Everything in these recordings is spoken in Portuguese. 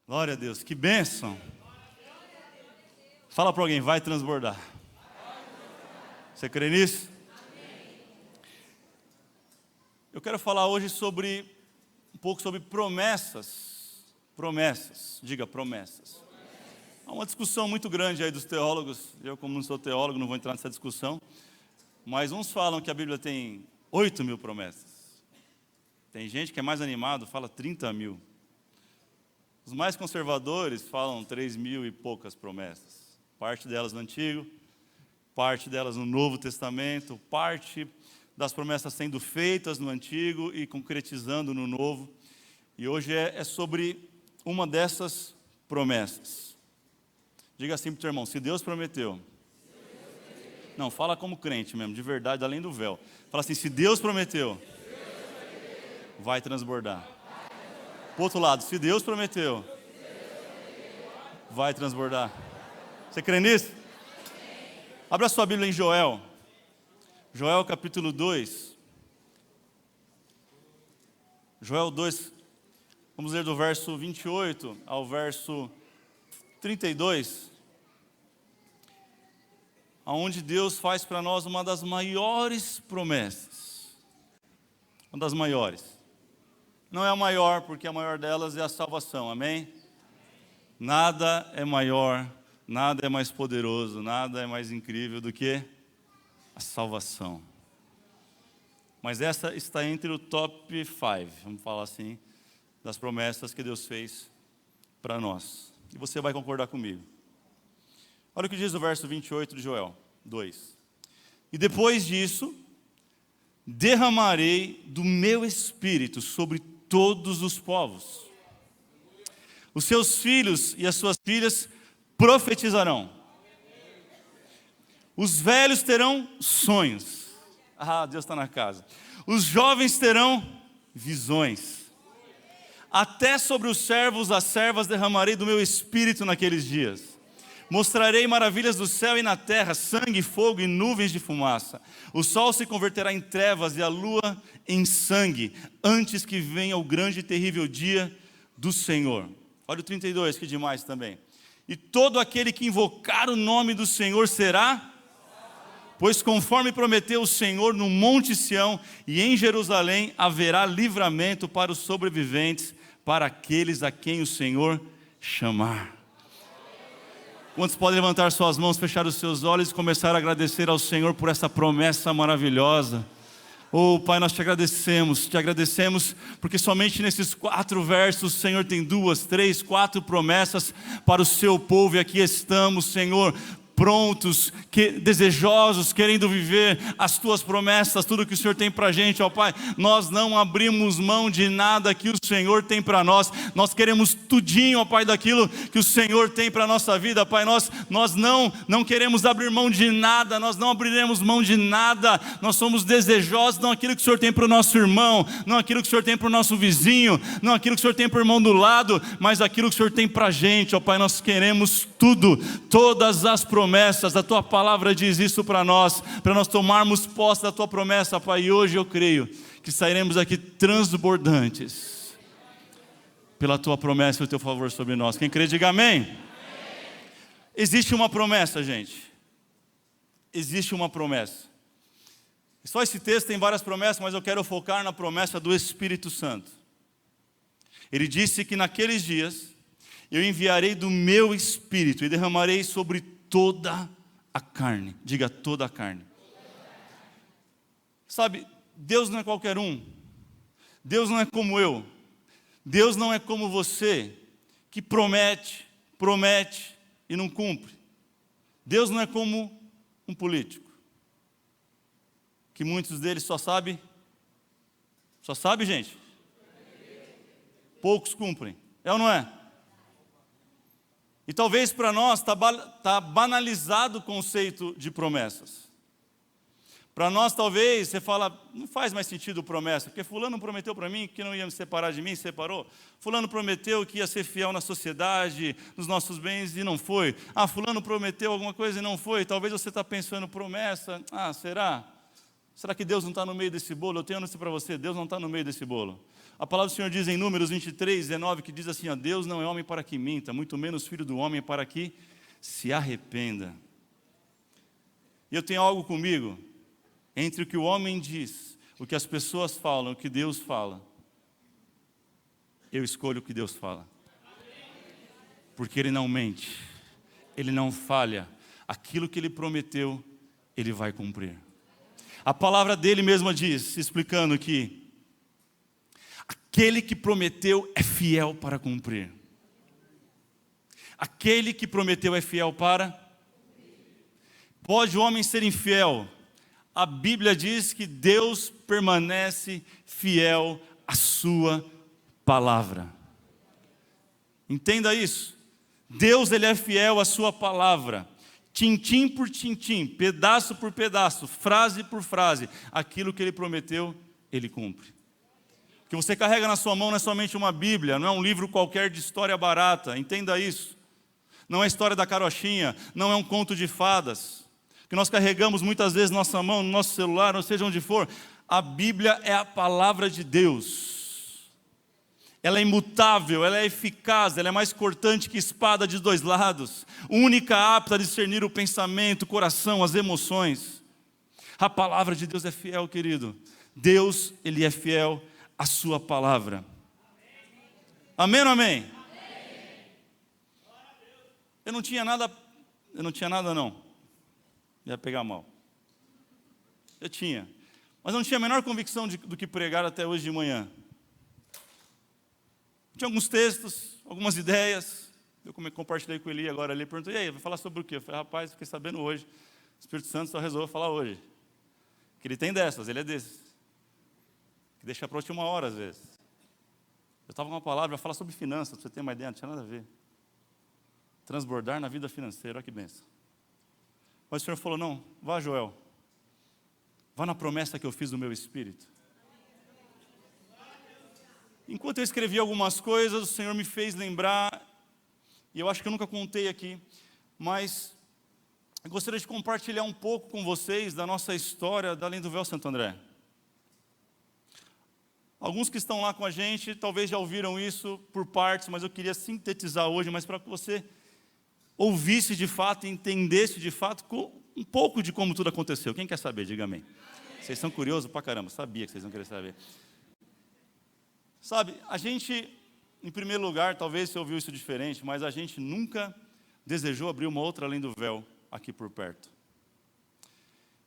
Glória a Deus, que bênção. Fala para alguém, vai transbordar. Você crê nisso? Eu quero falar hoje um pouco sobre promessas. Promessas, diga promessas. Há uma discussão muito grande aí dos teólogos. Eu, como não sou teólogo, não vou entrar nessa discussão. Mas uns falam que a Bíblia tem 8.000 promessas. Tem gente que é mais animado, fala 30.000. Os mais conservadores falam 3.000 e poucas promessas. Parte delas no Antigo, parte delas no Novo Testamento, parte das promessas sendo feitas no Antigo e concretizando no Novo. E hoje é sobre uma dessas promessas. Diga assim para o teu irmão, se Deus prometeu. Não, fala como crente mesmo, de verdade, além do véu. Fala assim, se Deus prometeu, vai transbordar. Para o outro lado, se Deus prometeu, vai transbordar. Você crê nisso? Abra sua Bíblia em Joel. Joel capítulo 2. Joel 2, vamos ler do verso 28 ao verso 32. Onde Deus faz para nós uma das maiores promessas. Uma das maiores. Não é a maior, porque a maior delas é a salvação, amém? Nada é maior, nada é mais poderoso, nada é mais incrível do que a salvação. Mas essa está entre o top 5, vamos falar assim, das promessas que Deus fez para nós. E você vai concordar comigo. Olha o que diz o verso 28 de Joel 2. E depois disso, derramarei do meu espírito sobre todos os povos. Os seus filhos e as suas filhas profetizarão. Os velhos terão sonhos. Ah, Deus está na casa. Os jovens terão visões. Até sobre os servos, as servas derramarei do meu espírito naqueles dias. Mostrarei maravilhas do céu e na terra, sangue, fogo e nuvens de fumaça. O sol se converterá em trevas e a lua em sangue, antes que venha o grande e terrível dia do Senhor. Olha o 32, que demais também. E todo aquele que invocar o nome do Senhor será, pois conforme prometeu o Senhor no Monte Sião e em Jerusalém haverá livramento para os sobreviventes, para aqueles a quem o Senhor chamar. Quantos podem levantar suas mãos, fechar os seus olhos e começar a agradecer ao Senhor por essa promessa maravilhosa? Oh, Pai, nós te agradecemos porque somente nesses 4 versos o Senhor tem 2, 3, 4 promessas para o seu povo e aqui estamos, Senhor, prontos, desejosos, querendo viver as tuas promessas, tudo que o Senhor tem para a gente, ó Pai. Nós não abrimos mão de nada que o Senhor tem para nós. Nós queremos tudinho, ó Pai, daquilo que o Senhor tem para a nossa vida, Pai. Nós não queremos abrir mão de nada, nós não abriremos mão de nada. Nós somos desejosos, não aquilo que o Senhor tem para o nosso irmão, não aquilo que o Senhor tem para o nosso vizinho, não aquilo que o Senhor tem para o irmão do lado, mas aquilo que o Senhor tem para a gente, ó Pai. Nós queremos tudo, todas as promessas. A tua palavra diz isso para nós tomarmos posse da tua promessa, Pai. E hoje eu creio que sairemos aqui transbordantes pela tua promessa e o teu favor sobre nós. Quem crê, diga amém. Amém. Existe uma promessa, gente. Existe uma promessa. Só esse texto tem várias promessas, mas eu quero focar na promessa do Espírito Santo. Ele disse que naqueles dias eu enviarei do meu Espírito e derramarei sobre toda a carne. Diga toda a carne. Sabe, Deus não é qualquer um. Deus não é como eu. Deus não é como você, que promete e não cumpre. Deus não é como um político, que muitos deles só sabe, gente? Poucos cumprem. É ou não é? E talvez para nós está banalizado o conceito de promessas. Para nós talvez você fala, não faz mais sentido promessa, porque fulano prometeu para mim que não ia me separar de mim, separou. Fulano prometeu que ia ser fiel na sociedade, nos nossos bens e não foi. Ah, fulano prometeu alguma coisa e não foi. Talvez você está pensando promessa, será? Será que Deus não está no meio desse bolo? Eu tenho anúncio para você, Deus não está no meio desse bolo. A palavra do Senhor diz em Números 23, 19, que diz assim, ó, Deus não é homem para que minta, muito menos filho do homem para que se arrependa. E eu tenho algo comigo, entre o que o homem diz, o que as pessoas falam, o que Deus fala. Eu escolho o que Deus fala. Porque Ele não mente, Ele não falha. Aquilo que Ele prometeu, Ele vai cumprir. A palavra dele mesma diz, explicando que aquele que prometeu é fiel para cumprir. Aquele que prometeu é fiel para... Pode o homem ser infiel? A Bíblia diz que Deus permanece fiel à sua palavra. Entenda isso. Deus, Ele é fiel à sua palavra. Tintim por tintim, pedaço por pedaço, frase por frase. Aquilo que Ele prometeu, Ele cumpre. O que você carrega na sua mão não é somente uma Bíblia, não é um livro qualquer de história barata. Entenda isso. Não é a história da carochinha, não é um conto de fadas. Que nós carregamos muitas vezes na nossa mão, no nosso celular, ou seja onde for. A Bíblia é a palavra de Deus. Ela é imutável, ela é eficaz, ela é mais cortante que espada de dois lados. Única apta a discernir o pensamento, o coração, as emoções. A palavra de Deus é fiel, querido. Deus, Ele é fiel à sua palavra. Amém ou amém? Eu não tinha nada não. Ia pegar mal. Eu tinha. Mas eu não tinha a menor convicção do que pregar até hoje de manhã. Tinha alguns textos, algumas ideias. Eu compartilhei com ele agora. Ele perguntou, e aí, vai falar sobre o quê? Eu falei, rapaz, fiquei sabendo hoje. O Espírito Santo só resolveu falar hoje. Que ele tem dessas, ele é desses. Que deixa para a última hora, às vezes. Eu estava com uma palavra, ia falar sobre finanças, para você ter uma ideia, não tinha nada a ver. Transbordar na vida financeira, olha que benção. Mas o Senhor falou, não, vá, Joel. Vá na promessa que eu fiz do meu Espírito. Enquanto eu escrevi algumas coisas, o Senhor me fez lembrar, e eu acho que eu nunca contei aqui, mas eu gostaria de compartilhar um pouco com vocês da nossa história da Além do Véu Santo André. Alguns que estão lá com a gente, talvez já ouviram isso por partes, mas eu queria sintetizar hoje, mas para que você ouvisse de fato e entendesse de fato um pouco de como tudo aconteceu. Quem quer saber? Diga amém. Vocês são curiosos pra caramba, sabia que vocês não queriam saber. Sabe, a gente, em primeiro lugar, talvez você ouviu isso diferente, mas a gente nunca desejou abrir uma outra Além do Véu aqui por perto.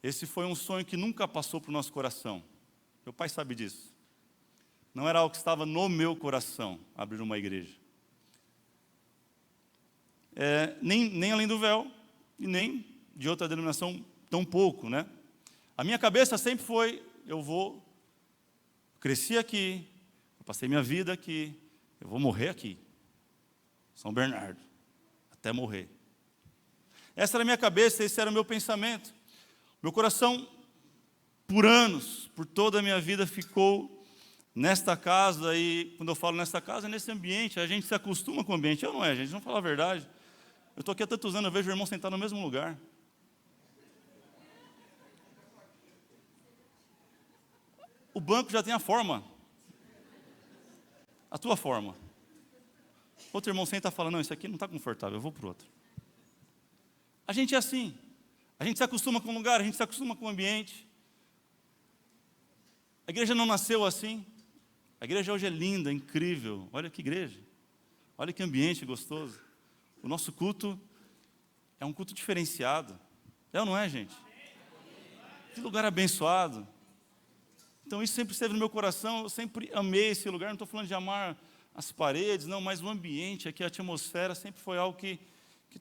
Esse foi um sonho que nunca passou para o nosso coração. Meu pai sabe disso. Não era algo que estava no meu coração, abrir uma igreja. Nem Além do Véu, e nem de outra denominação tão pouco, né? A minha cabeça sempre foi, cresci aqui, eu passei minha vida aqui, eu vou morrer aqui. São Bernardo, até morrer. Essa era a minha cabeça, esse era o meu pensamento. Meu coração, por anos, por toda a minha vida, ficou nesta casa, e quando eu falo nesta casa, é nesse ambiente, a gente se acostuma com o ambiente. Eu não é, gente, vamos falar a verdade. Eu estou aqui há tantos anos, eu vejo o irmão sentado no mesmo lugar. O banco já tem a forma. A tua forma. Outro irmão senta e fala, não, isso aqui não está confortável, eu vou para o outro. A gente é assim. A gente se acostuma com o lugar, a gente se acostuma com o ambiente. A igreja não nasceu assim. A igreja hoje é linda, incrível. Olha que igreja. Olha que ambiente gostoso. O nosso culto é um culto diferenciado. É ou não é, gente? Que lugar abençoado. Então isso sempre esteve no meu coração, eu sempre amei esse lugar, não estou falando de amar as paredes, não, mas o ambiente aqui, a atmosfera, sempre foi algo que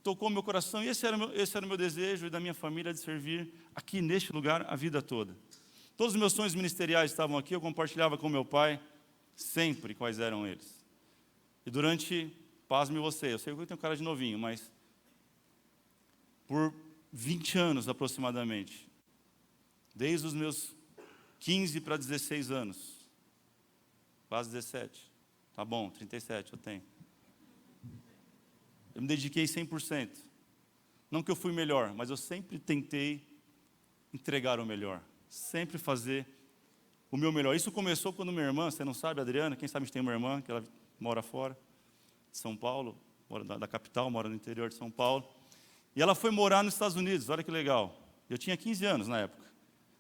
tocou o meu coração, e esse era o meu desejo e da minha família de servir aqui neste lugar a vida toda. Todos os meus sonhos ministeriais estavam aqui, eu compartilhava com meu pai, sempre quais eram eles. E durante, pasme você, eu sei que eu tenho cara de novinho, mas por 20 anos aproximadamente, desde os meus 15 para 16 anos, quase 17, tá bom, 37 eu tenho. Eu me dediquei 100%. Não que eu fui melhor, mas eu sempre tentei entregar o melhor. Sempre fazer o meu melhor. Isso começou quando minha irmã, você não sabe, Adriana, quem sabe a gente tem uma irmã, que ela mora fora de São Paulo, mora da capital, mora no interior de São Paulo. E ela foi morar nos Estados Unidos, olha que legal. Eu tinha 15 anos na época.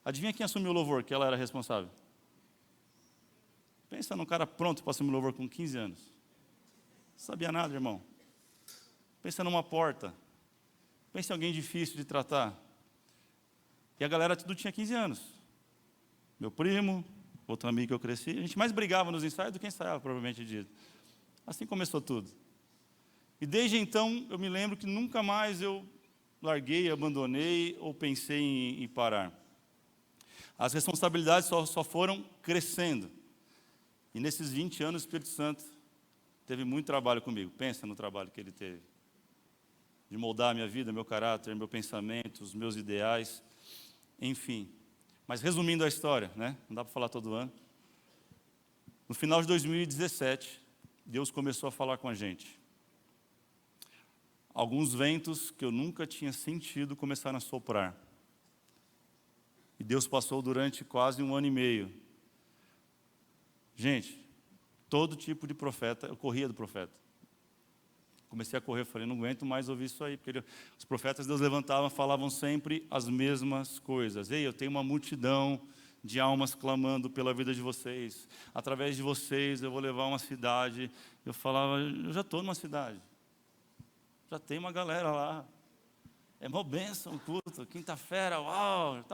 Adivinha quem assumiu o louvor, que ela era responsável? Pensa num cara pronto para assumir o louvor com 15 anos. Não sabia nada, irmão. Pensa numa porta. Pensa em alguém difícil de tratar. E a galera tudo tinha 15 anos. Meu primo, outro amigo que eu cresci. A gente mais brigava nos ensaios do que ensaiava, provavelmente dito. Assim começou tudo. E desde então, eu me lembro que nunca mais eu larguei, abandonei ou pensei em parar. As responsabilidades só foram crescendo. E nesses 20 anos, o Espírito Santo teve muito trabalho comigo. Pensa no trabalho que ele teve. De moldar a minha vida, meu caráter, meu pensamento, os meus ideais, enfim. Mas resumindo a história, né? Não dá para falar todo ano. No final de 2017, Deus começou a falar com a gente. Alguns ventos que eu nunca tinha sentido começaram a soprar. E Deus passou durante quase 1 ano e meio. Gente, todo tipo de profeta, eu corria do profeta. Comecei a correr, falei, não aguento mais ouvir isso aí, porque os profetas Deus levantavam, falavam sempre as mesmas coisas. Ei, eu tenho uma multidão de almas clamando pela vida de vocês. Através de vocês eu vou levar uma cidade. Eu falava, eu já estou numa cidade. Já tem uma galera lá. É uma bênção o culto, quinta-feira, uau.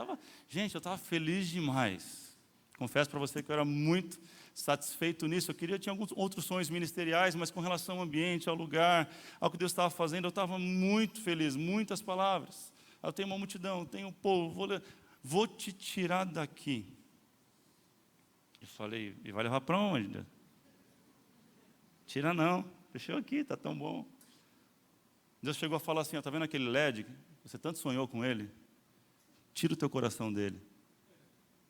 Gente, eu estava feliz demais. Confesso para você que eu era muito satisfeito nisso. Eu tinha alguns outros sonhos ministeriais, mas com relação ao ambiente, ao lugar, ao que Deus estava fazendo, eu estava muito feliz, muitas palavras. Eu tenho uma multidão, tenho um povo, vou te tirar daqui. Eu falei, e vai levar para onde, Deus? Tira não, deixou aqui, está tão bom. Deus chegou a falar assim, está vendo aquele LED? Você tanto sonhou com ele? Tira o teu coração dele.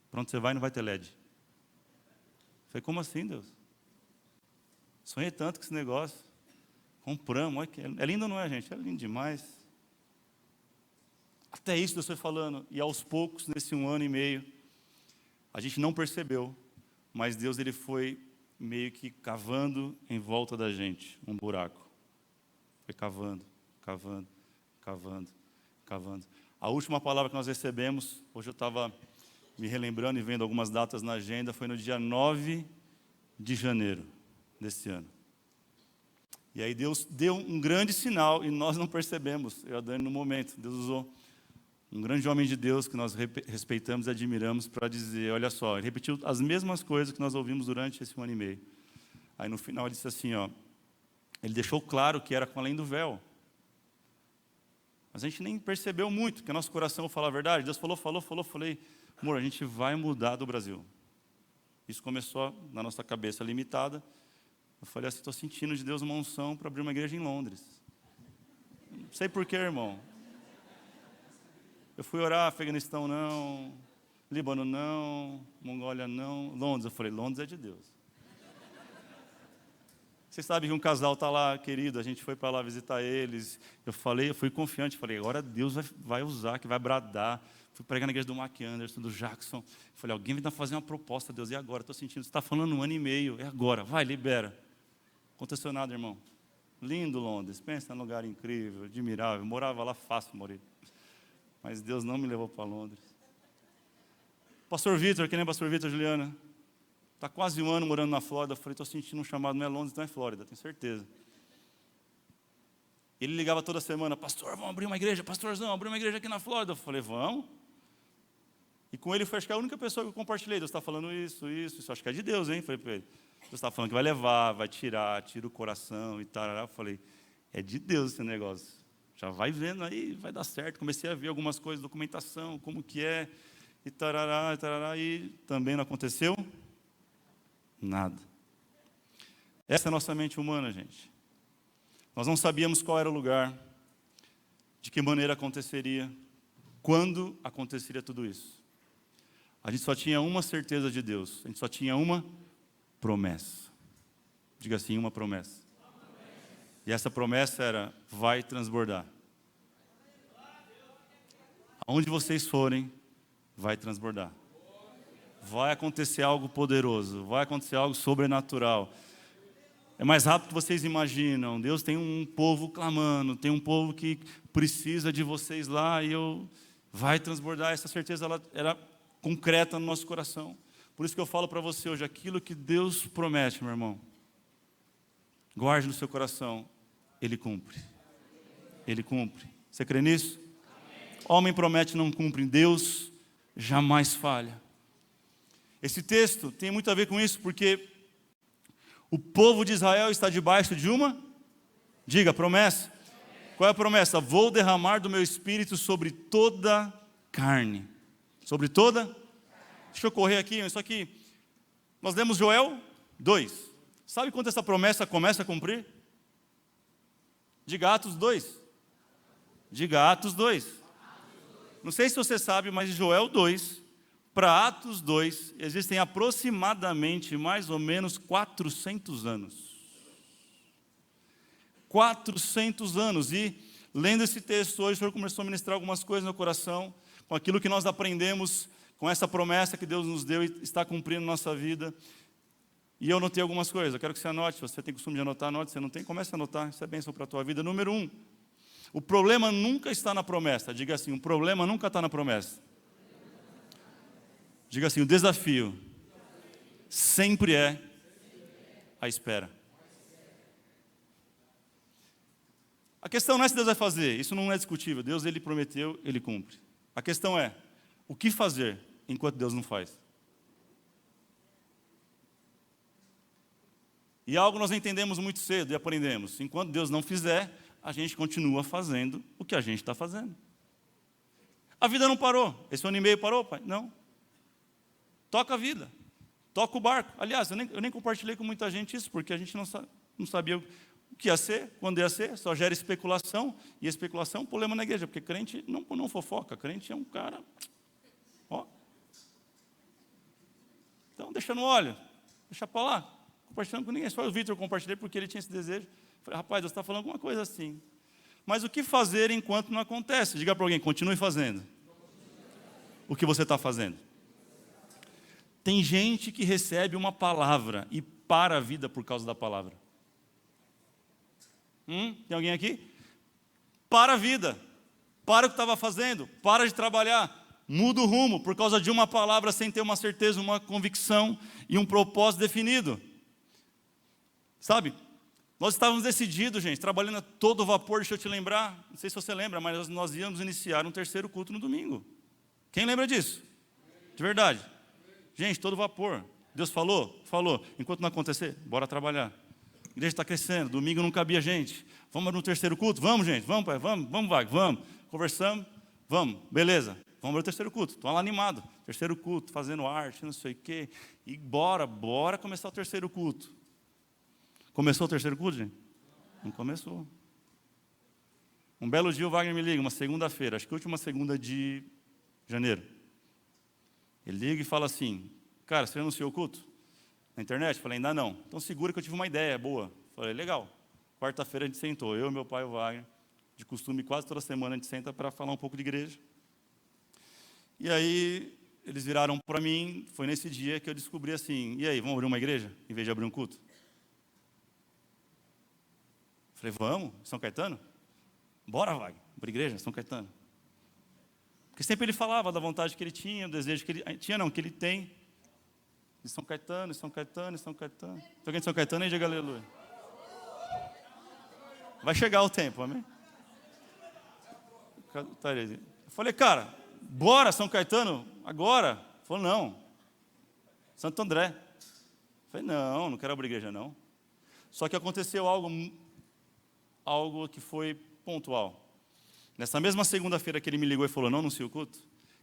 Para onde você vai, não vai ter LED. Eu falei, como assim, Deus? Sonhei tanto com esse negócio. Compramos, olha que é lindo, não é, gente? É lindo demais. Até isso Deus foi falando. E aos poucos, nesse 1 ano e meio, a gente não percebeu, mas Deus ele foi meio que cavando em volta da gente um buraco. Foi cavando, cavando, cavando, cavando. A última palavra que nós recebemos, hoje eu estava me relembrando e vendo algumas datas na agenda, foi no dia 9 de janeiro desse ano. E aí Deus deu um grande sinal e nós não percebemos, eu e a Dani no momento. Deus usou um grande homem de Deus que nós respeitamos e admiramos para dizer, olha só, ele repetiu as mesmas coisas que nós ouvimos durante esse 1 ano e meio. Aí no final ele disse assim, ó, ele deixou claro que era com além do véu. Mas a gente nem percebeu muito, porque nosso coração, vou falar a verdade, Deus falou, falei, amor, a gente vai mudar do Brasil. Isso começou na nossa cabeça limitada. Eu falei assim, estou sentindo de Deus uma unção para abrir uma igreja em Londres. Não sei porquê, irmão. Eu fui orar, Afeganistão não, Líbano não, Mongólia não, Londres. Eu falei, Londres é de Deus. Vocês sabem que um casal está lá, querido, a gente foi para lá visitar eles. Eu fui confiante, falei, agora Deus vai usar, que vai bradar. Fui pregar na igreja do Mark Anderson, do Jackson. Falei, alguém vai fazer uma proposta, Deus, e agora? Estou sentindo, você está falando 1 ano e meio, é agora, vai, libera. Aconteceu nada, irmão. Lindo Londres, pensa num lugar incrível, admirável. Morava lá fácil, morei. Mas Deus não me levou para Londres. Pastor Vitor, quem é Pastor Vitor, Juliana? Está quase 1 ano morando na Flórida. Eu falei, estou sentindo um chamado, não é Londres, então é Flórida, tenho certeza. Ele ligava toda semana, pastor, vamos abrir uma igreja, pastorzão, abrir uma igreja aqui na Flórida. Eu falei, vamos. E com ele foi, acho que a única pessoa que eu compartilhei, Deus está falando isso, acho que é de Deus, hein? Falei para ele, Deus está falando que vai levar, vai tirar, tira o coração e tal. Eu falei, é de Deus esse negócio. Já vai vendo aí, vai dar certo. Comecei a ver algumas coisas, documentação, como que é, e tarará, e também não aconteceu nada. Essa é a nossa mente humana, gente. Nós não sabíamos qual era o lugar, de que maneira aconteceria, quando aconteceria tudo isso. A gente só tinha uma certeza de Deus, a gente só tinha uma promessa. Diga assim, uma promessa. E essa promessa era, vai transbordar. Aonde vocês forem, vai transbordar. vai acontecer algo poderoso, vai acontecer algo sobrenatural. É mais rápido que vocês imaginam. Deus tem um povo clamando, tem um povo que precisa de vocês lá e vai transbordar. Essa certeza ela era concreta no nosso coração. Por isso que eu falo para você hoje, aquilo que Deus promete, meu irmão, guarde no seu coração, Ele cumpre. Ele cumpre. Você crê nisso? Homem promete e não cumpre, Deus jamais falha. Esse texto tem muito a ver com isso, porque o povo de Israel está debaixo de uma, diga, promessa. Qual é a promessa? Vou derramar do meu espírito sobre toda carne. Sobre toda? Deixa eu correr aqui, isso aqui. Nós lemos Joel 2. Sabe quando essa promessa começa a cumprir? Diga Atos 2. Diga Atos 2. Não sei se você sabe, mas Joel 2 para Atos 2 existem aproximadamente mais ou menos 400 anos. 400 anos. E lendo esse texto hoje, o Senhor começou a ministrar algumas coisas no coração, com aquilo que nós aprendemos, com essa promessa que Deus nos deu e está cumprindo na nossa vida. E eu notei algumas coisas, eu quero que você anote. Se você tem costume de anotar, anote. Se você não tem, comece a anotar, isso é bênção para a tua vida. Número 1, o problema nunca está na promessa. Diga assim, o problema nunca está na promessa. Diga assim, o desafio sempre é a espera. A questão não é se Deus vai fazer, isso não é discutível. Deus, Ele prometeu, Ele cumpre. A questão é, o que fazer enquanto Deus não faz? E algo nós entendemos muito cedo e aprendemos. Enquanto Deus não fizer, a gente continua fazendo o que a gente está fazendo. A vida não parou. Esse ano e meio parou, pai? Não. Toca a vida. Toca o barco. Aliás, eu nem compartilhei com muita gente isso, porque a gente não sabia o que ia ser, quando ia ser, só gera especulação. E a especulação é um problema na igreja, porque crente não fofoca. Crente é um cara... Ó. Então, deixa no óleo. Deixa para lá. Compartilhando com ninguém, só o Vitor compartilhei porque ele tinha esse desejo. Falei, rapaz, Deus está falando alguma coisa assim. Mas o que fazer enquanto não acontece? Diga para alguém, continue fazendo. O que você está fazendo? Tem gente que recebe uma palavra e para a vida por causa da palavra. Tem alguém aqui? Para a vida. Para o que estava fazendo. Para de trabalhar. Muda o rumo por causa de uma palavra sem ter uma certeza, uma convicção e um propósito definido. Sabe, nós estávamos decididos, gente, trabalhando a todo vapor. Deixa eu te lembrar, não sei se você lembra, mas nós íamos iniciar um terceiro culto no domingo. Quem lembra disso? De verdade. Gente, todo vapor. Deus falou? Falou. Enquanto não acontecer, bora trabalhar. A igreja está crescendo, domingo não cabia gente. Vamos no terceiro culto? Vamos, gente, vamos, pai, vamos, Wagner, vamos. Conversamos, vamos, beleza. Vamos para o terceiro culto. Estou lá animado. Terceiro culto, fazendo arte, não sei o quê. E bora começar o terceiro culto. Começou o terceiro culto, gente? Não começou. Um belo dia o Wagner me liga, uma segunda-feira, acho que a última segunda de janeiro. Ele liga e fala assim, cara, você anunciou o culto? Na internet? Falei, ainda não. Então segura que eu tive uma ideia boa. Falei, legal. Quarta-feira a gente sentou, eu, meu pai e o Wagner. De costume, quase toda semana a gente senta para falar um pouco de igreja. E aí, eles viraram para mim, foi nesse dia que eu descobri assim, e aí, vamos abrir uma igreja, em vez de abrir um culto? Falei, vamos, São Caetano? Bora, Wagner, abrir igreja, São Caetano. Porque sempre ele falava da vontade que ele tinha, o desejo que ele tinha, não, que ele tem. De São Caetano, São Caetano, São Caetano. Tem alguém de São Caetano aí, diga aleluia. Vai chegar o tempo, amém? Eu falei, cara, bora, São Caetano, agora? Ele falou, não, Santo André. Eu falei, não quero abrir igreja, não. Só que aconteceu algo que foi pontual. Nessa mesma segunda-feira que ele me ligou e falou, não anuncia o culto,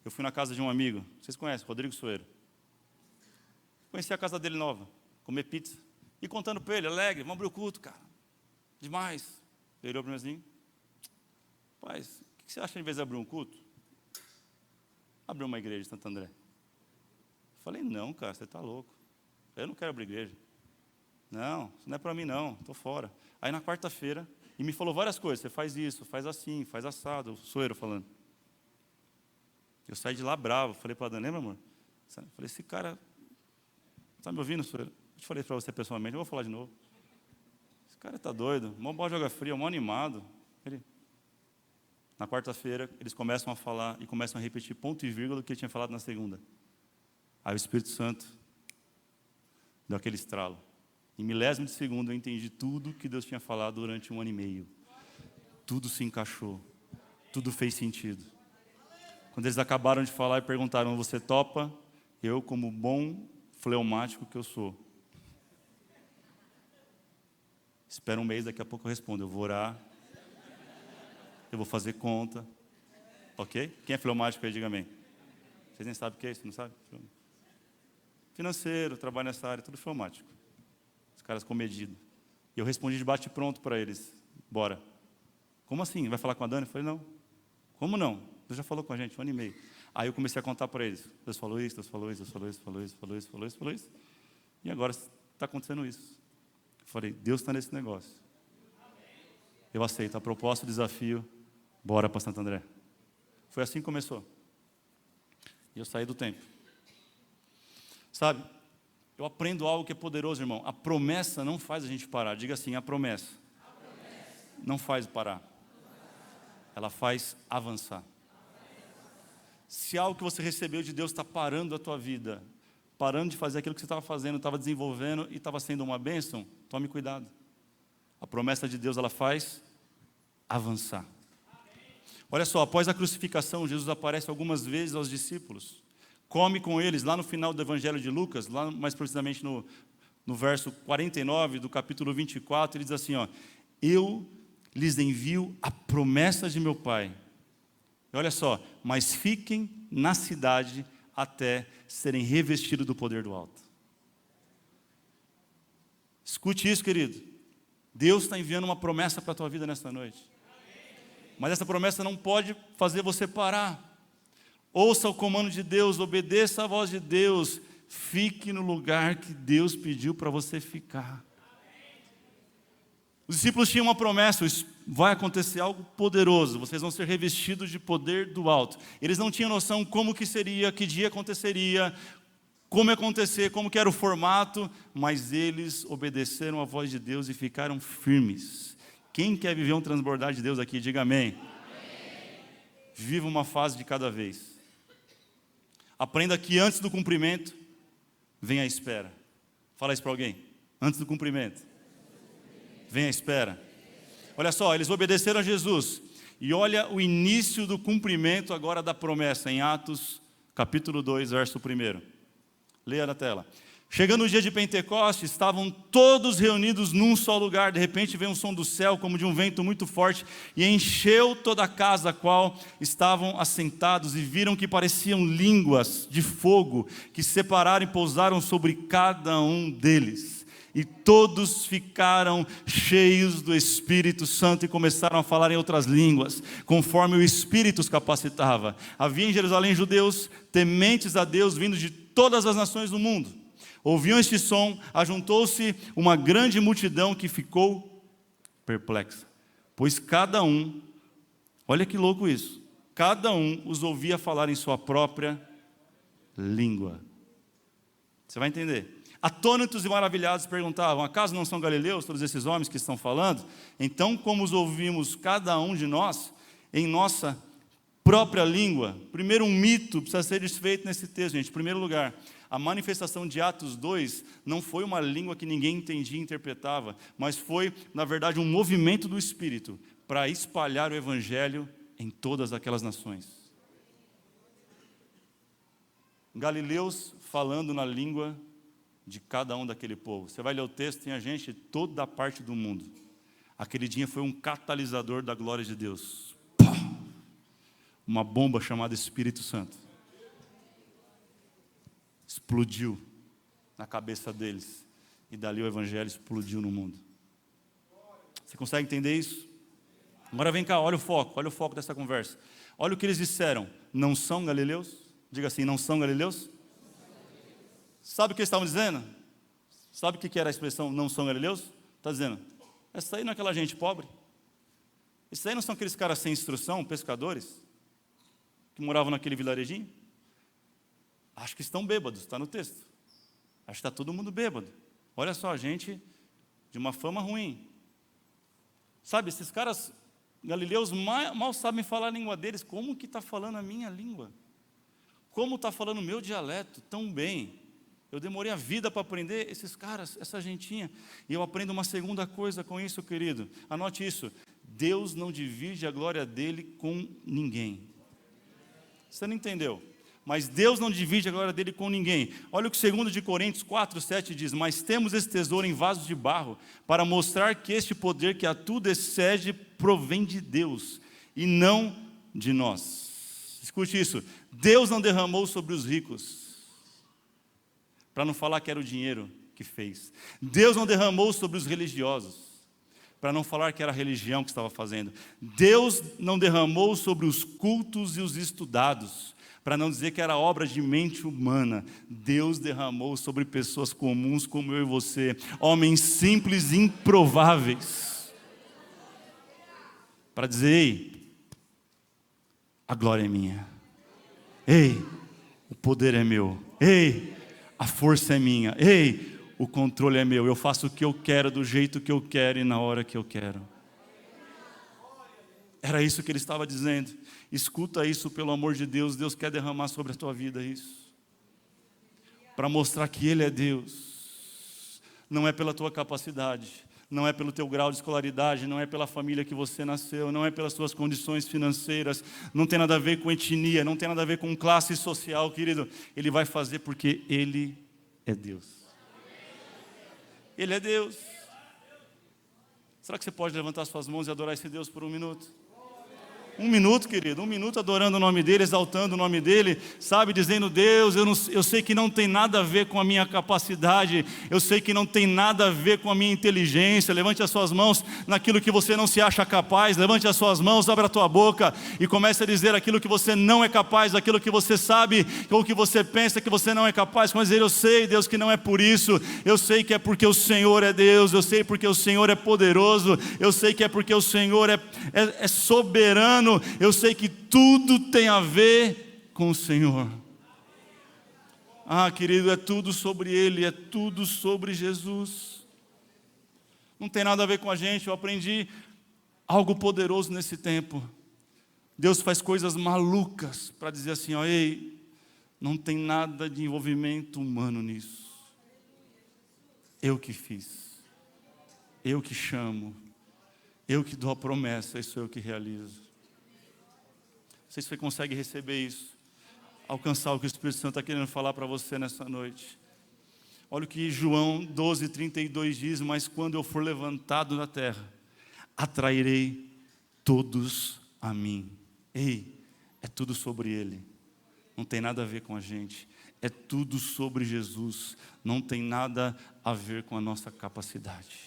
eu fui na casa de um amigo, vocês conhecem, Rodrigo Soeiro. Conheci a casa dele nova, comer pizza. E contando para ele, alegre, vamos abrir o culto, cara. Demais. Ele olhou para mim assim, rapaz, o que você acha em vez de abrir um culto? Abrir uma igreja de Santo André. Falei, não, cara, você está louco. Eu não quero abrir igreja. Não, isso não é para mim não, estou fora. Aí na quarta-feira, e me falou várias coisas, você faz isso, faz assim, faz assado, o Soeiro falando. Eu saí de lá bravo, falei para a Dani, lembra, amor? Eu falei, esse cara, está me ouvindo, senhor? Eu te falei para você pessoalmente, eu vou falar de novo. Esse cara está doido, mó bola joga fria, mó animado. Na quarta-feira, eles começam a falar e começam a repetir ponto e vírgula do que ele tinha falado na segunda. Aí o Espírito Santo deu aquele estralo. Em milésimo de segundo eu entendi tudo que Deus tinha falado durante 1 ano e meio. Tudo se encaixou. Tudo fez sentido. Quando eles acabaram de falar e perguntaram, você topa? Eu, como bom fleumático que eu sou. Espera um mês, daqui a pouco eu respondo. Eu vou orar. Eu vou fazer conta. Ok? Quem é fleumático aí, diga amém. Vocês nem sabem o que é isso, não sabem? Financeiro, trabalho nessa área, tudo fleumático. Os caras comedidos. E eu respondi de bate-pronto para eles. Bora. Como assim? Vai falar com a Dani? Eu falei, não. Como não? Deus já falou com a gente, 1 ano e meio. Aí eu comecei a contar para eles. Deus falou isso, Deus falou isso, Deus falou isso, falou isso, falou isso, falou isso, falou isso. E agora está acontecendo isso. Eu falei, Deus está nesse negócio. Eu aceito a proposta, o desafio, bora para Santo André. Foi assim que começou. E eu saí do tempo. Sabe, eu aprendo algo que é poderoso, irmão. A promessa não faz a gente parar. Diga assim, a promessa não faz parar. Ela faz avançar. Se algo que você recebeu de Deus está parando a tua vida, parando de fazer aquilo que você estava fazendo, estava desenvolvendo e estava sendo uma bênção, tome cuidado. A promessa de Deus, ela faz avançar. Olha só, após a crucificação, Jesus aparece algumas vezes aos discípulos. Come com eles, lá no final do Evangelho de Lucas, lá mais precisamente no verso 49 do capítulo 24, ele diz assim, ó, eu lhes envio a promessa de meu Pai. E olha só, mas fiquem na cidade até serem revestidos do poder do alto. Escute isso, querido. Deus está enviando uma promessa para a tua vida nesta noite. Mas essa promessa não pode fazer você parar. Ouça o comando de Deus, obedeça a voz de Deus. Fique no lugar que Deus pediu para você ficar. Os discípulos tinham uma promessa, vai acontecer algo poderoso, vocês vão ser revestidos de poder do alto. Eles não tinham noção como que seria, que dia aconteceria, como ia acontecer, como que era o formato, mas eles obedeceram à voz de Deus e ficaram firmes. Quem quer viver um transbordar de Deus aqui, diga amém. Viva uma fase de cada vez. Aprenda que antes do cumprimento, vem a espera. Fala isso para alguém. Antes do cumprimento, vem a espera. Olha só, eles obedeceram a Jesus. E olha o início do cumprimento agora da promessa, em Atos, capítulo 2, verso 1. Leia na tela. Chegando o dia de Pentecostes, estavam todos reunidos num só lugar. De repente veio um som do céu, como de um vento muito forte, e encheu toda a casa a qual estavam assentados, e viram que pareciam línguas de fogo, que se separaram e pousaram sobre cada um deles. E todos ficaram cheios do Espírito Santo e começaram a falar em outras línguas, conforme o Espírito os capacitava. Havia em Jerusalém judeus tementes a Deus, vindos de todas as nações do mundo. Ouviam este som, ajuntou-se uma grande multidão que ficou perplexa. Pois cada um, olha que louco isso, cada um os ouvia falar em sua própria língua. Você vai entender. Atônitos e maravilhados perguntavam, acaso não são galileus todos esses homens que estão falando? Então, como os ouvimos cada um de nós, em nossa própria língua? Primeiro, um mito precisa ser desfeito nesse texto, gente. Em primeiro lugar, a manifestação de Atos 2 não foi uma língua que ninguém entendia e interpretava, mas foi, na verdade, um movimento do Espírito para espalhar o Evangelho em todas aquelas nações. Galileus falando na língua de cada um daquele povo. Você vai ler o texto, tinha gente de toda a parte do mundo. Aquele dia foi um catalisador da glória de Deus. Uma bomba chamada Espírito Santo. Explodiu na cabeça deles. E dali o Evangelho explodiu no mundo. Você consegue entender isso? Agora vem cá, olha o foco dessa conversa. Olha o que eles disseram. Não são galileus? Diga assim, não são galileus? Sabe o que eles estavam dizendo? Sabe o que era a expressão não são galileus? Está dizendo, essa aí não é aquela gente pobre? Esses aí não são aqueles caras sem instrução, pescadores? Que moravam naquele vilarejinho? Acho que estão bêbados, está no texto. Acho que está todo mundo bêbado. Olha só, gente de uma fama ruim. Sabe, esses caras galileus mal sabem falar a língua deles. Como que está falando a minha língua? Como está falando o meu dialeto tão bem? Eu demorei a vida para aprender esses caras, essa gentinha. E eu aprendo uma segunda coisa com isso, querido. Anote isso. Deus não divide a glória dele com ninguém. Você não entendeu? Mas Deus não divide a glória dele com ninguém. Olha o que 2 Coríntios 4:7 diz: mas temos esse tesouro em vasos de barro, para mostrar que este poder que a tudo excede provém de Deus, e não de nós. Escute isso, Deus não derramou sobre os ricos, para não falar que era o dinheiro que fez. Deus não derramou sobre os religiosos, para não falar que era a religião que estava fazendo. Deus não derramou sobre os cultos e os estudados, para não dizer que era obra de mente humana. Deus derramou sobre pessoas comuns como eu e você, homens simples e improváveis, para dizer: ei, a glória é minha, ei, o poder é meu, ei, a força é minha, ei, o controle é meu, eu faço o que eu quero, do jeito que eu quero e na hora que eu quero. Era isso que ele estava dizendo. Escuta isso, pelo amor de Deus. Deus quer derramar sobre a tua vida isso, para mostrar que Ele é Deus. Não é pela tua capacidade, não é pelo teu grau de escolaridade, não é pela família que você nasceu, não é pelas suas condições financeiras, não tem nada a ver com etnia, não tem nada a ver com classe social, querido. Ele vai fazer porque Ele é Deus. Ele é Deus. Será que você pode levantar suas mãos e adorar esse Deus por um minuto? Um minuto, querido, um minuto adorando o nome dEle, exaltando o nome dEle, sabe, dizendo: Deus, eu sei que não tem nada a ver com a minha capacidade, eu sei que não tem nada a ver com a minha inteligência. Levante as suas mãos naquilo que você não se acha capaz, levante as suas mãos, abra a tua boca e comece a dizer aquilo que você não é capaz, aquilo que você sabe, ou que você pensa que você não é capaz. Comece a dizer: eu sei, Deus, que não é por isso, eu sei que é porque o Senhor é Deus, eu sei porque o Senhor é poderoso, eu sei que é porque o Senhor é soberano. Eu sei que tudo tem a ver com o Senhor. Ah, querido, é tudo sobre Ele, é tudo sobre Jesus. Não tem nada a ver com a gente. Eu aprendi algo poderoso nesse tempo. Deus faz coisas malucas para dizer assim: ó, ei, não tem nada de envolvimento humano nisso. Eu que fiz, eu que chamo, eu que dou a promessa, isso eu que realizo. Não sei se você consegue receber isso, alcançar o que o Espírito Santo está querendo falar para você nessa noite. Olha o que João 12:32 diz: mas quando eu for levantado da terra, atrairei todos a mim. Ei, é tudo sobre Ele, não tem nada a ver com a gente, é tudo sobre Jesus, não tem nada a ver com a nossa capacidade.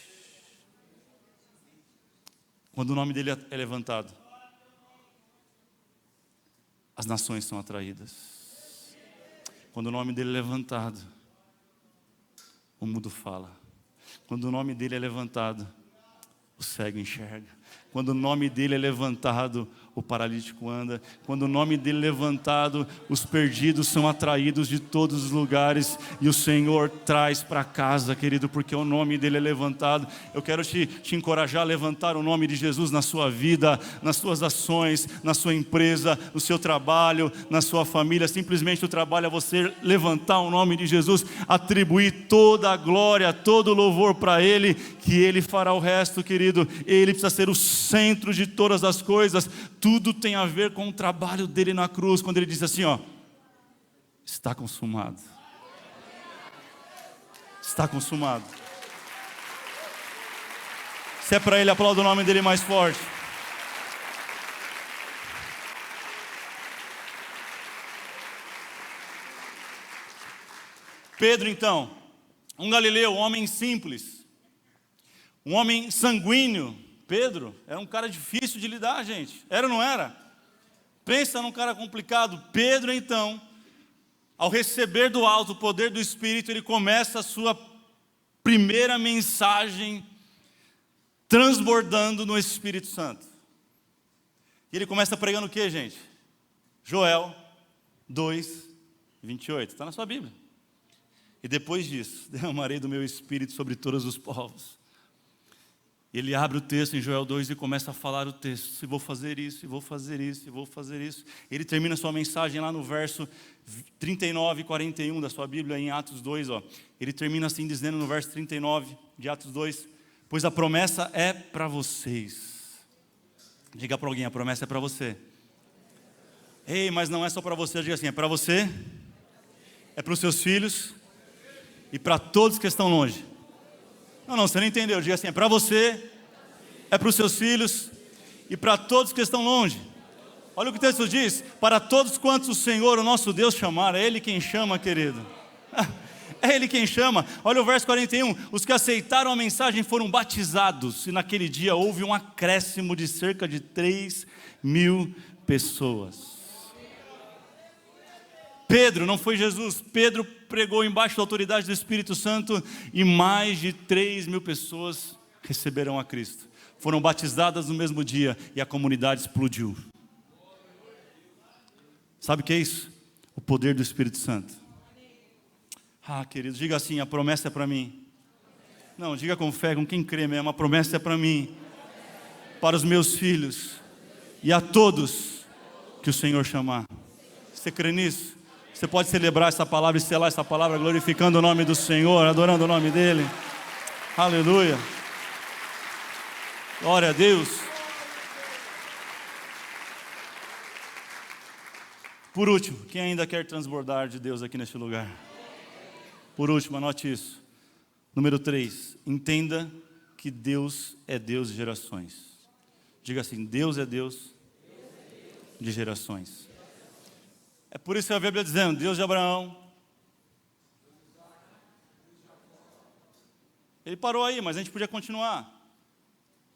Quando o nome dEle é levantado, as nações são atraídas. Quando o nome dEle é levantado, o mudo fala. Quando o nome dEle é levantado, o cego enxerga. Quando o nome dEle é levantado, o paralítico anda. Quando o nome dEle é levantado, os perdidos são atraídos de todos os lugares e o Senhor traz para casa, querido, porque o nome dEle é levantado. Eu quero te encorajar a levantar o nome de Jesus na sua vida, nas suas ações, na sua empresa, no seu trabalho, na sua família. Simplesmente o trabalho é você levantar o nome de Jesus, atribuir toda a glória, todo o louvor para Ele, que Ele fará o resto, querido. Ele precisa ser o centro de todas as coisas. Tudo tem a ver com o trabalho dEle na cruz, quando Ele diz assim, ó: está consumado. Está consumado. Se é para Ele, aplauda o nome dEle mais forte. Pedro, então, um galileu, um homem simples, um homem sanguíneo. Pedro era um cara difícil de lidar, gente. Era ou não era? Pensa num cara complicado. Pedro, então, ao receber do alto o poder do Espírito, ele começa a sua primeira mensagem transbordando no Espírito Santo. E ele começa pregando o que, gente? Joel 2, 28, está na sua Bíblia. E depois disso, derramarei do meu espírito sobre todos os povos. Ele abre o texto em Joel 2 e começa a falar o texto. E vou fazer isso, e vou fazer isso, e vou fazer isso. Ele termina a sua mensagem lá no verso 39 e 41 da sua Bíblia, em Atos 2. Ó. Ele termina assim dizendo no verso 39 de Atos 2, pois a promessa é para vocês. Diga para alguém, a promessa é para você. Ei, mas não é só para você, diga assim, é para você, é para os seus filhos e para todos que estão longe. Não, você não entendeu, diga assim, é para você, é para os seus filhos e para todos que estão longe. Olha o que o texto diz, para todos quantos o Senhor, o nosso Deus, chamar, é Ele quem chama, querido. É Ele quem chama. Olha o verso 41, os que aceitaram a mensagem foram batizados, e naquele dia houve um acréscimo de cerca de 3.000 pessoas. Pedro, não foi Jesus, Pedro pregou embaixo da autoridade do Espírito Santo e mais de 3.000 pessoas receberam a Cristo. Foram batizadas no mesmo dia e a comunidade explodiu. Sabe o que é isso? O poder do Espírito Santo. Ah, querido, diga assim, a promessa é para mim. Não, diga com fé, com quem crê mesmo, a promessa é para mim, para os meus filhos e a todos que o Senhor chamar. Você crê nisso? Você pode celebrar essa palavra e selar essa palavra, glorificando o nome do Senhor, adorando o nome dEle. Aleluia. Glória a Deus. Por último, quem ainda quer transbordar de Deus aqui neste lugar? Por último, anote isso. Número 3, entenda que Deus é Deus de gerações. Diga assim, Deus é Deus de gerações. É por isso que a Bíblia está dizendo, Deus de Abraão. Ele parou aí, mas a gente podia continuar.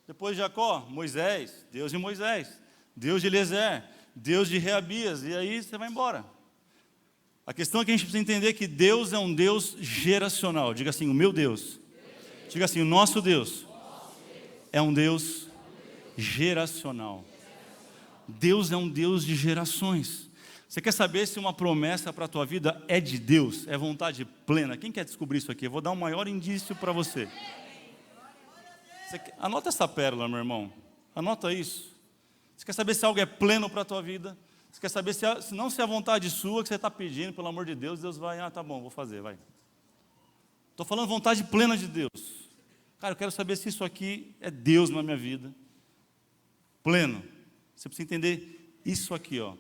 Depois de Jacó, Moisés, Deus de Moisés, Deus de Eliezer, Deus de Reabias, e aí você vai embora. A questão é que a gente precisa entender que Deus é um Deus geracional. Diga assim, o meu Deus. Diga assim, o nosso Deus é um Deus geracional. Deus é um Deus de gerações. Você quer saber se uma promessa para a tua vida é de Deus, é vontade plena? Quem quer descobrir isso aqui? Eu vou dar um maior indício para você. Anota essa pérola, meu irmão. Anota isso. Você quer saber se algo é pleno para a tua vida? Você quer saber se não se é a vontade sua que você está pedindo, pelo amor de Deus, Deus vai, tá bom, vou fazer, vai. Estou falando vontade plena de Deus. Cara, eu quero saber se isso aqui é Deus na minha vida. Pleno. Você precisa entender isso aqui, ó.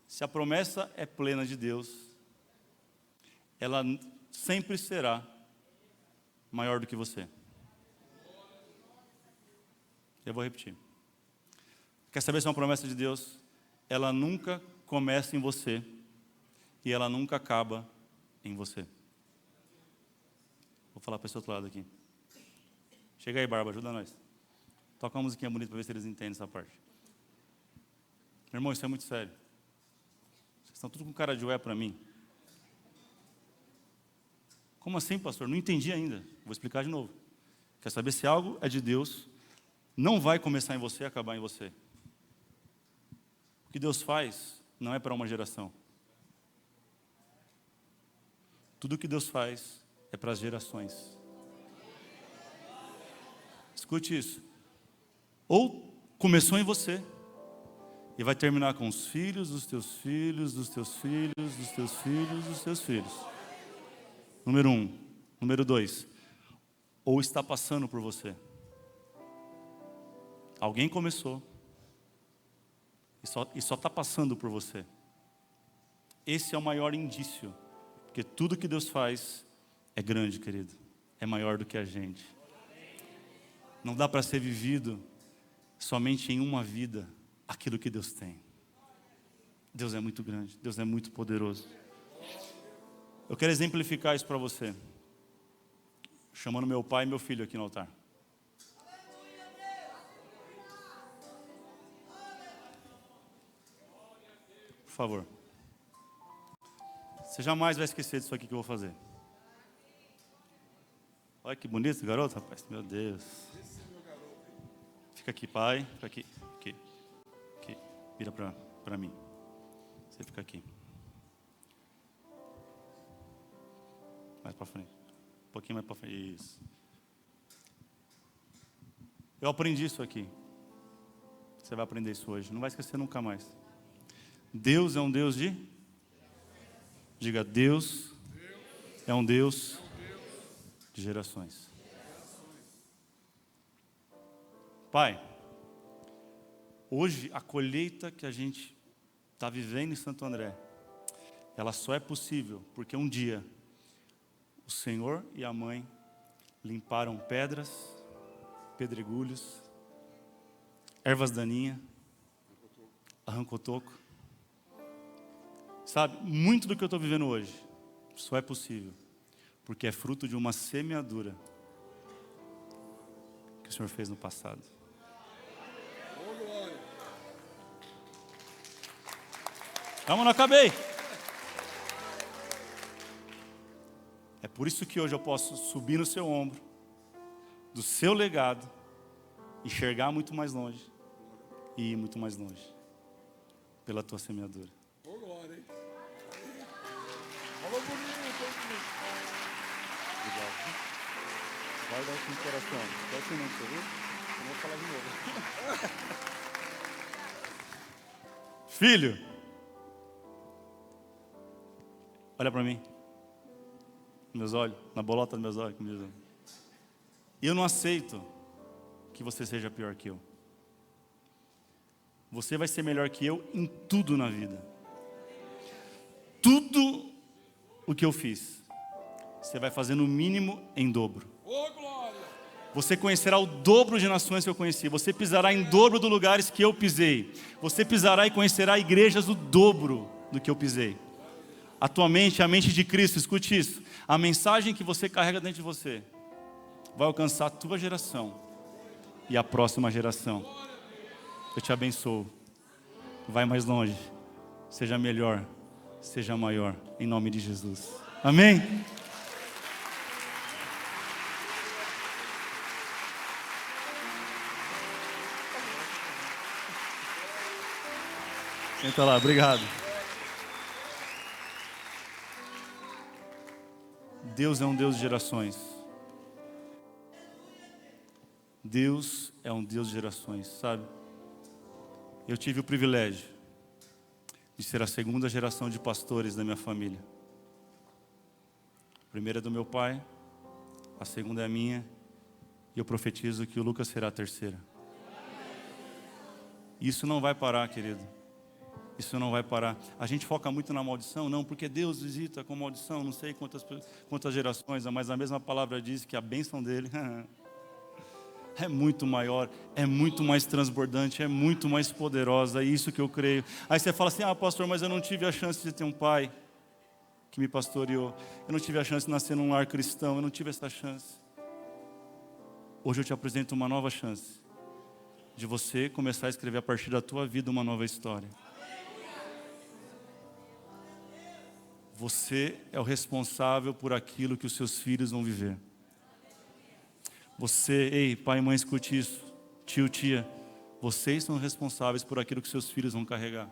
Se a promessa é plena de Deus, ela sempre será maior do que você. Eu vou repetir. Quer saber se é uma promessa de Deus? Ela nunca começa em você e ela nunca acaba em você. Vou falar para esse outro lado aqui. Chega aí, Barba, ajuda nós. Toca uma musiquinha bonita para ver se eles entendem essa parte. Meu irmão, isso é muito sério. Vocês estão tudo com cara de ué para mim. Como assim, pastor? Não entendi ainda. Vou explicar de novo. Quer saber se algo é de Deus? Não vai começar em você e acabar em você. O que Deus faz não é para uma geração. Tudo que Deus faz é para as gerações. Escute isso. Ou começou em você e vai terminar com os filhos dos teus filhos, dos teus filhos, dos teus filhos, dos teus filhos. Número 1. Número 2. Ou está passando por você. Alguém começou e só está passando por você. Esse é o maior indício, porque tudo que Deus faz é grande, querido, é maior do que a gente. Não dá para ser vivido somente em uma vida aquilo que Deus tem. Deus é muito grande, Deus é muito poderoso. Eu quero exemplificar isso para você, chamando meu pai e meu filho aqui no altar. Por favor. Você jamais vai esquecer disso aqui que eu vou fazer. Olha que bonito esse garoto, rapaz. Meu Deus. Fica aqui, pai. Fica aqui. Aqui. Vira para mim. Você fica aqui. Mais para frente. Um pouquinho mais para frente. Isso. Eu aprendi isso aqui. Você vai aprender isso hoje. Não vai esquecer nunca mais. Deus é um Deus de... Diga, Deus é um Deus de gerações. Pai, hoje a colheita que a gente está vivendo em Santo André, ela só é possível porque um dia o Senhor e a mãe limparam pedras, pedregulhos, ervas daninhas, arrancou toco. Sabe, muito do que eu estou vivendo hoje só é possível porque é fruto de uma semeadura que o Senhor fez no passado. Calma, não acabei. É por isso que hoje eu posso subir no seu ombro, do seu legado, enxergar muito mais longe e ir muito mais longe pela tua semeadura. Ô, glória, hein? Falou bonito, hein? Obrigado. Guarda isso no coração. Esquece não, você viu? Eu vou falar de novo. Filho, olha para mim. Meus olhos, na bolota dos meus olhos. Eu não aceito que você seja pior que eu. Você vai ser melhor que eu em tudo na vida. Tudo o que eu fiz, você vai fazer no mínimo em dobro. Ô, glória! Você conhecerá o dobro de nações que eu conheci. Você pisará em dobro dos lugares que eu pisei. Você pisará e conhecerá igrejas o dobro do que eu pisei. A tua mente, a mente de Cristo, escute isso. A mensagem que você carrega dentro de você vai alcançar a tua geração e a próxima geração. Eu te abençoo. Vai mais longe. Seja melhor. Seja maior. Em nome de Jesus. Amém? Senta lá, obrigado. Deus é um Deus de gerações. Deus é um Deus de gerações, sabe? Eu tive o privilégio de ser a segunda geração de pastores da minha família. A primeira é do meu pai, a segunda é a minha, e eu profetizo que o Lucas será a terceira. Isso não vai parar, querido. Isso não vai parar. A gente foca muito na maldição, não, porque Deus visita com maldição, não sei quantas gerações, mas a mesma palavra diz que a bênção dele é muito maior, é muito mais transbordante, é muito mais poderosa, é isso que eu creio. Aí você fala assim, pastor, mas eu não tive a chance de ter um pai que me pastoreou, eu não tive a chance de nascer num lar cristão, eu não tive essa chance. Hoje eu te apresento uma nova chance, de você começar a escrever a partir da tua vida uma nova história. Você é o responsável por aquilo que os seus filhos vão viver. Você, ei, pai e mãe, escute isso. Tio, tia, vocês são responsáveis por aquilo que seus filhos vão carregar.